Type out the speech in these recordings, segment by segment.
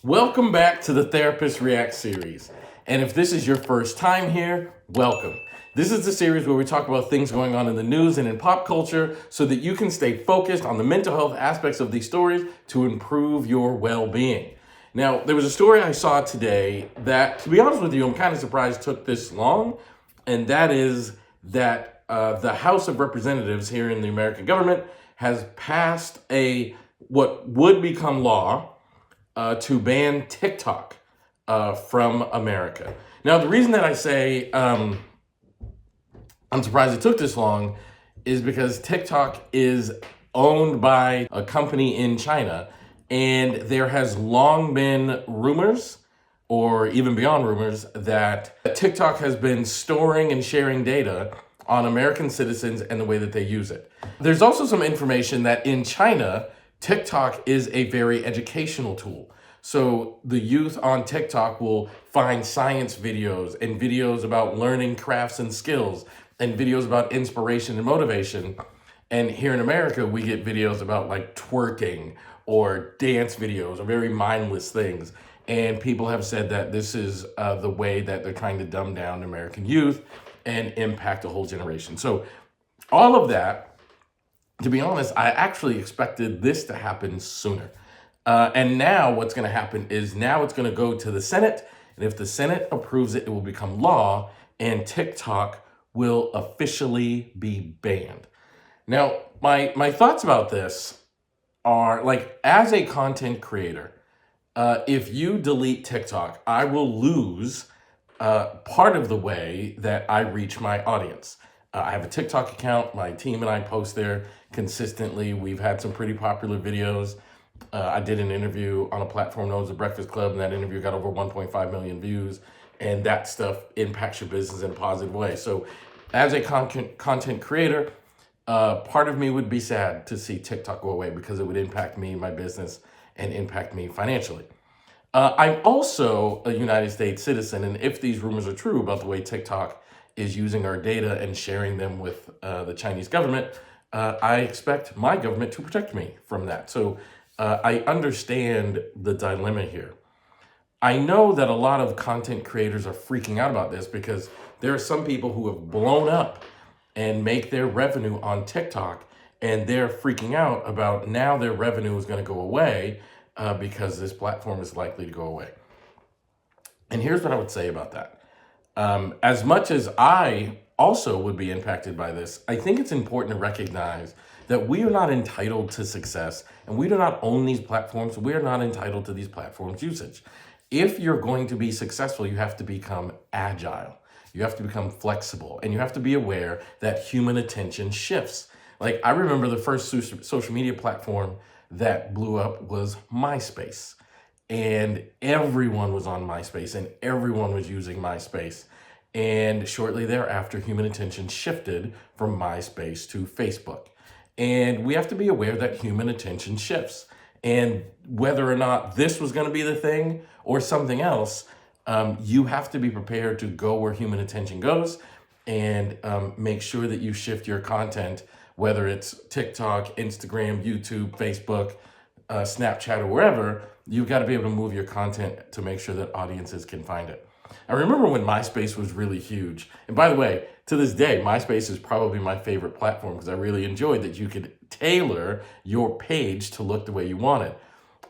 Welcome back to the Therapist React series. And if this is your first time here, welcome. This is the series where we talk about things going on in the news and in pop culture so that you can stay focused on the mental health aspects of these stories to improve your well-being. Now, there was a story I saw today that, to be honest with you, I'm kind of surprised took this long, and that is that the House of Representatives here in the American government has passed what would become law to ban TikTok from America. Now, the reason that I say I'm surprised it took this long is because TikTok is owned by a company in China, and there has long been rumors, or even beyond rumors, that TikTok has been storing and sharing data on American citizens and the way that they use it. There's also some information that in China, TikTok is a very educational tool. So the youth on TikTok will find science videos and videos about learning crafts and skills and videos about inspiration and motivation. And here in America, we get videos about like twerking or dance videos or very mindless things. And people have said that this is the way that they're trying to dumb down American youth and impact a whole generation. So all of that, to be honest, I actually expected this to happen sooner. And now what's going to happen is now it's going to go to the Senate. And if the Senate approves it, it will become law and TikTok will officially be banned. Now, my thoughts about this are like, as a content creator, if you delete TikTok, I will lose part of the way that I reach my audience. I have a TikTok account. My team and I post there consistently. We've had some pretty popular videos. I did an interview on a platform known as The Breakfast Club, and that interview got over 1.5 million views, and that stuff impacts your business in a positive way. So as a content creator, part of me would be sad to see TikTok go away because it would impact me, my business, and impact me financially. I'm also a United States citizen, and if these rumors are true about the way TikTok is using our data and sharing them with the Chinese government, I expect my government to protect me from that. So I understand the dilemma here. I know that a lot of content creators are freaking out about this because there are some people who have blown up and make their revenue on TikTok, and they're freaking out about now their revenue is going to go away because this platform is likely to go away. And here's what I would say about that. As much as I also would be impacted by this, I think it's important to recognize that we are not entitled to success and we do not own these platforms. We are not entitled to these platforms' usage. If you're going to be successful, you have to become agile. You have to become flexible, and you have to be aware that human attention shifts. Like, I remember the first social media platform that blew up was MySpace. And everyone was on MySpace and everyone was using MySpace. And shortly thereafter, human attention shifted from MySpace to Facebook. And we have to be aware that human attention shifts. And whether or not this was going to be the thing or something else, you have to be prepared to go where human attention goes and make sure that you shift your content, whether it's TikTok, Instagram, YouTube, Facebook, Snapchat, or wherever. You've got to be able to move your content to make sure that audiences can find it. I remember when MySpace was really huge. And by the way, to this day, MySpace is probably my favorite platform because I really enjoyed that you could tailor your page to look the way you wanted.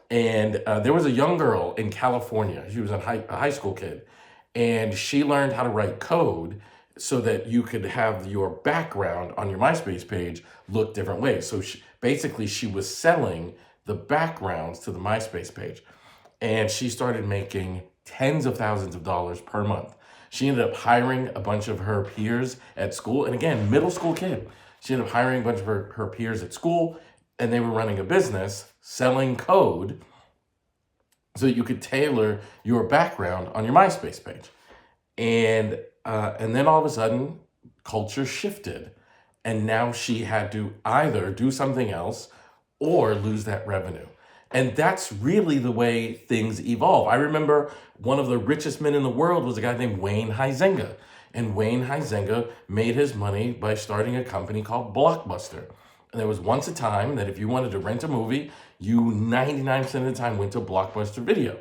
And there was a young girl in California. She was a high school kid. And she learned how to write code so that you could have your background on your MySpace page look different ways. So she was selling the backgrounds to the MySpace page. And she started making tens of thousands of dollars per month. She ended up hiring a bunch of her peers at school. And again, middle school kid. She ended up hiring a bunch of her peers at school, and they were running a business selling code so that you could tailor your background on your MySpace page. And then all of a sudden, culture shifted. And now she had to either do something else or lose that revenue. And that's really the way things evolve. I remember one of the richest men in the world was a guy named Wayne Huizenga. And Wayne Huizenga made his money by starting a company called Blockbuster. And there was once a time that if you wanted to rent a movie, you 99% of the time went to Blockbuster Video.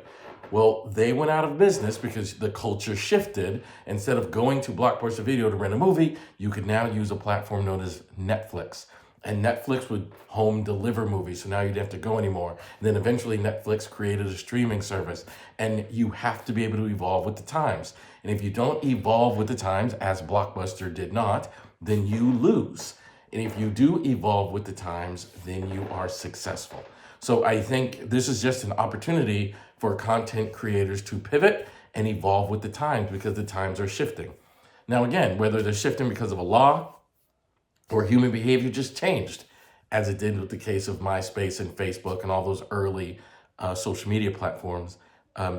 Well, they went out of business because the culture shifted. Instead of going to Blockbuster Video to rent a movie, you could now use a platform known as Netflix. And Netflix would home deliver movies, so now you didn't have to go anymore. And then eventually Netflix created a streaming service. And you have to be able to evolve with the times. And if you don't evolve with the times, as Blockbuster did not, then you lose. And if you do evolve with the times, then you are successful. So I think this is just an opportunity for content creators to pivot and evolve with the times because the times are shifting. Now, again, whether they're shifting because of a law or human behavior just changed, as it did with the case of MySpace and Facebook and all those early social media platforms,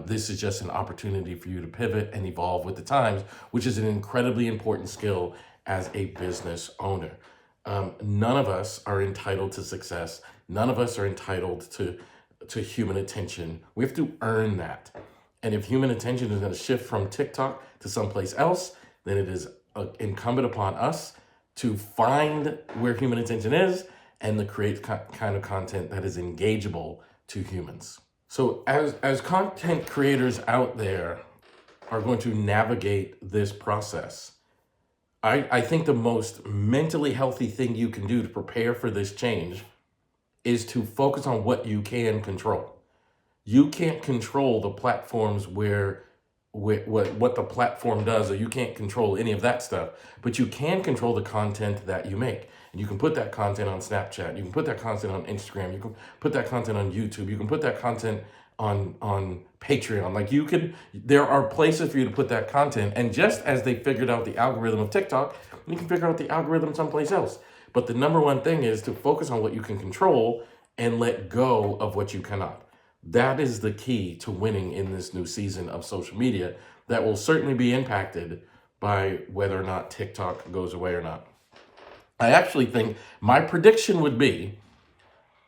this is just an opportunity for you to pivot and evolve with the times, which is an incredibly important skill as a business owner. None of us are entitled to success. None of us are entitled to human attention. We have to earn that. And if human attention is going to shift from TikTok to someplace else, then it is incumbent upon us to find where human attention is and to create kind of content that is engageable to humans. So as content creators out there are going to navigate this process, I think the most mentally healthy thing you can do to prepare for this change is to focus on what you can control. You can't control the platforms where what the platform does, or you can't control any of that stuff, but you can control the content that you make. And you can put that content on Snapchat, you can put that content on Instagram, you can put that content on YouTube, you can put that content on Patreon. There are places for you to put that content. And just as they figured out the algorithm of TikTok, you can figure out the algorithm someplace else. But the number one thing is to focus on what you can control and let go of what you cannot. That is the key to winning in this new season of social media that will certainly be impacted by whether or not TikTok goes away or not. I actually think my prediction would be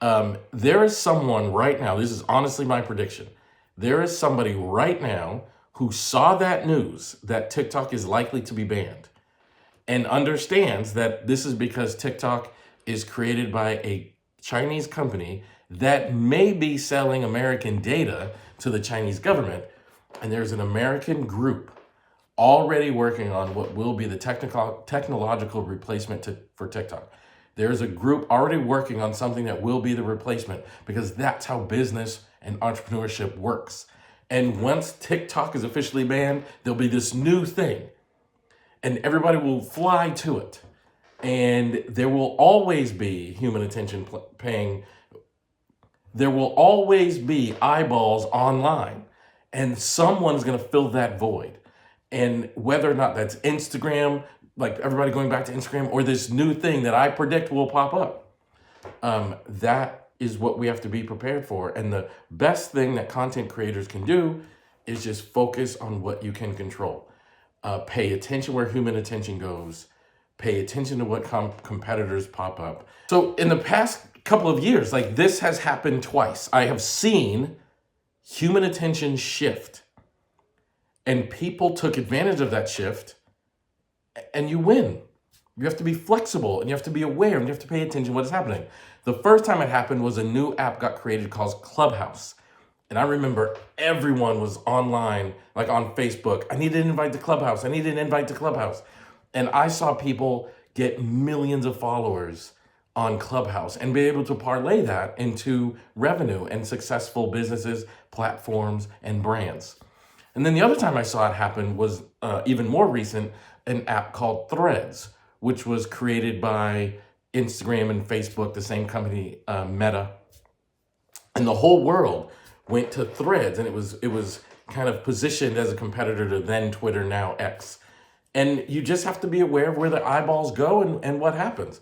there is someone right now, this is honestly my prediction, there is somebody right now who saw that news that TikTok is likely to be banned and understands that this is because TikTok is created by a Chinese company that may be selling American data to the Chinese government. And there's an American group already working on what will be the technological replacement for TikTok. There's a group already working on something that will be the replacement, because that's how business and entrepreneurship works. And once TikTok is officially banned, there'll be this new thing and everybody will fly to it. And there will always be human attention paying. There will always be eyeballs online, and someone's going to fill that void. And whether or not that's Instagram, like everybody going back to Instagram, or this new thing that I predict will pop up, that is what we have to be prepared for. And the best thing that content creators can do is just focus on what you can control. Pay attention where human attention goes. Pay attention to what competitors pop up. So in the past couple of years, like this has happened twice. I have seen human attention shift, and people took advantage of that shift, and you win. You have to be flexible, and you have to be aware, and you have to pay attention to what is happening. The first time it happened was a new app got created called Clubhouse. And I remember everyone was online, like on Facebook. I need an invite to Clubhouse. I need an invite to Clubhouse. And I saw people get millions of followers on Clubhouse and be able to parlay that into revenue and successful businesses, platforms, and brands. And then the other time I saw it happen was even more recent, an app called Threads, which was created by Instagram and Facebook, the same company, Meta. And the whole world went to Threads, and it was kind of positioned as a competitor to then Twitter, now X. And you just have to be aware of where the eyeballs go and what happens.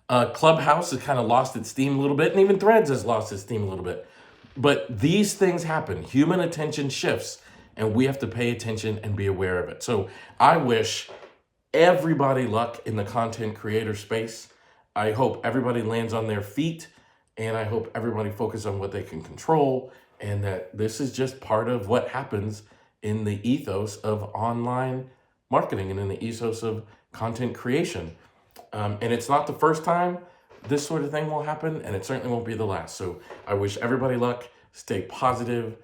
Clubhouse has kind of lost its steam a little bit, and even Threads has lost its steam a little bit. But these things happen. Human attention shifts, and we have to pay attention and be aware of it. So I wish everybody luck in the content creator space. I hope everybody lands on their feet, and I hope everybody focuses on what they can control, and that this is just part of what happens in the ethos of online marketing and in the ethos of content creation. And it's not the first time this sort of thing will happen, and it certainly won't be the last. So I wish everybody luck. Stay positive.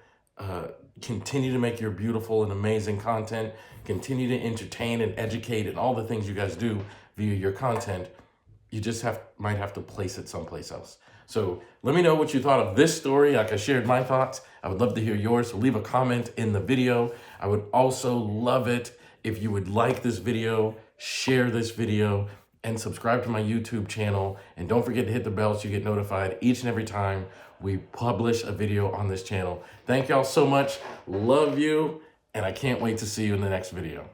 Continue to make your beautiful and amazing content. Continue to entertain and educate and all the things you guys do via your content. You just might have to place it someplace else. So let me know what you thought of this story. Like I shared my thoughts, I would love to hear yours. So leave a comment in the video. I would also love it if you would like this video, share this video, and subscribe to my YouTube channel. And don't forget to hit the bell so you get notified each and every time we publish a video on this channel. Thank y'all so much. Love you. And I can't wait to see you in the next video.